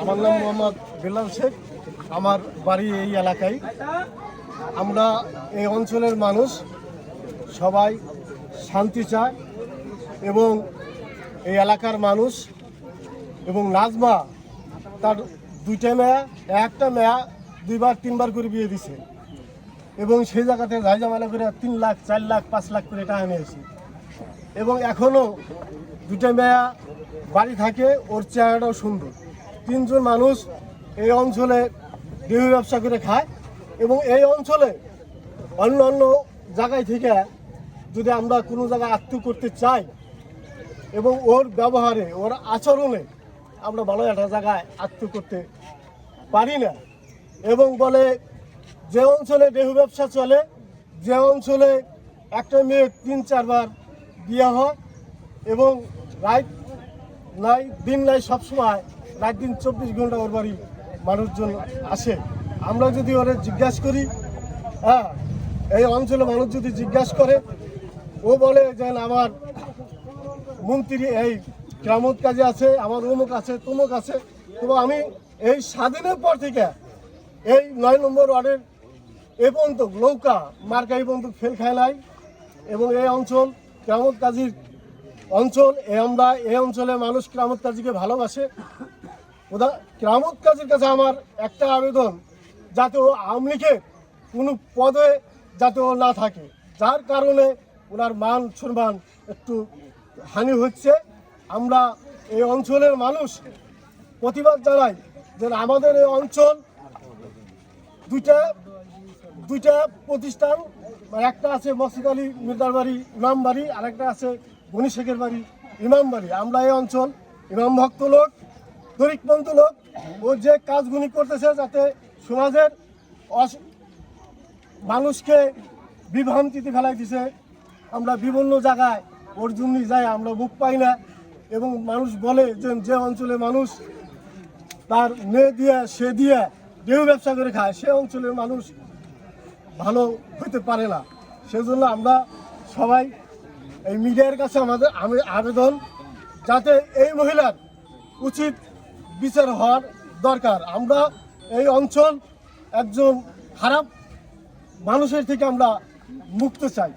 আমার নাম মোহাম্মদ বেলাল শেখ। আমার বাড়ি এই এলাকায়। আমরা এই অঞ্চলের মানুষ সবাই শান্তি চায় এবং এই এলাকার মানুষ এবং নাজমা তার দুইটা মেয়া, একটা মেয়া 2 বার 3 বার করে বিয়ে দিছে এবং সেই জায়গাতে ঝাইঝামেলা করে 3 লাখ 4 লাখ 5 লাখ করে টাকা নিয়েছে এবং এখনও দুইটা মেয়া বাড়ি থাকে। ওর চেহারাটাও সুন্দর। 3 জন মানুষ এই অঞ্চলে দেহ ব্যবসা করে খায় এবং এই অঞ্চলে অন্য অন্য জায়গায় থেকে যদি আমরা কোনো জায়গায় আত্মীয় করতে চাই এবং ওর ব্যবহারে ওর আচরণে আমরা ভালো একটা জায়গায় আত্মীয় করতে পারি না এবং বলে যে অঞ্চলে দেহ ব্যবসা চলে, যে অঞ্চলে একটা মেয়ে 3-4 বার বিয়ে হয় এবং রাত নাই দিন নাই সবসময় রাত দিন 24 ঘন্টা ওর বাড়ি মানুষজন আসে। আমরা যদি ওরা জিজ্ঞাসা করি, এই অঞ্চলে মানুষ যদি জিজ্ঞাসা করে, ও বলে যে আমার মন্ত্রী এই কেরামত কাজে আছে, আমার অমুক আছে তমুক আছে। তো আমি এই স্বাধীনের পর থেকে এই 9 নম্বর ওয়ার্ডের এ পর্যন্ত নৌকা মার্কা এই পর্যন্ত ফেল খায় নাই এবং এই অঞ্চল কেরামত কাজীর অঞ্চল। আমরা এই অঞ্চলে মানুষ কেরামত কাজীকে ভালোবাসে। কেরামত কাজীর কাছে আমার একটা আবেদন, যাতে ও আওয়ামী লীগের কোনো পদে যাতে ও না থাকে, যার কারণে ওনার মান সম্মান একটু হানি হচ্ছে। আমরা এই অঞ্চলের মানুষ প্রতিবাদ জানাই যে আমাদের এই অঞ্চল দুইটা প্রতিষ্ঠান, একটা আছে মসজিদ আলী মির্জার বাড়ি ইমাম বাড়ি, আর একটা আছে গনি শেখের বাড়ি ইমাম বাড়ি। আমরা এই অঞ্চল ইমাম ভক্ত লোক, তরিকপন্থী লোক। ও যে কাজগুলি করতেছে যাতে সমাজের মানুষকে বিভ্রান্তিতে ফেলাই দিছে। আমরা বিভিন্ন জায়গায় ওর জন্য যাই, আমরা মুখ পাই না এবং মানুষ বলে যে অঞ্চলে মানুষ তার মেয়ে দিয়ে সে দিয়ে দেহ ব্যবসা করে খায়, সে অঞ্চলের মানুষ ভালো হতে পারে না। সেজন্য আমরা সবাই এই মিডিয়ার কাছে আমি আবেদন, যাতে এই মহিলার উচিত বিচার হওয়ার দরকার। আমরা এই অঞ্চল একজন খারাপ মানুষের থেকে আমরা মুক্ত চাই।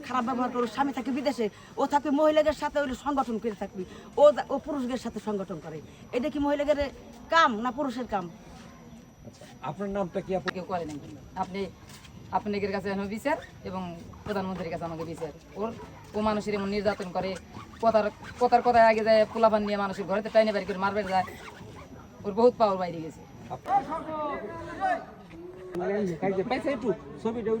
খারাপ ব্যবহার করো, স্বামী থাকে বিদেশে, ও থাকবে মহিলাদের সাথে সংগঠন করে থাকবি, ও পুরুষদের সাথে সংগঠন করে। এটা কি মহিলাদের কাম না পুরুষের কাম? আপনার নামটা কি? আপনি কেউ করে নাই। আপনাদের কাছে বিচার এবং প্রধানমন্ত্রীর কাছে আমাকে বিচার। ও মানুষের এমন নির্যাতন করে, কথার কথায় আগে যায় পোলাপান নিয়ে মানুষের ঘরেতে টাইনে বাড়ি করে মারবে যায়। ওর বহুত পাওয়ার বাইরে গেছে। ছবিটা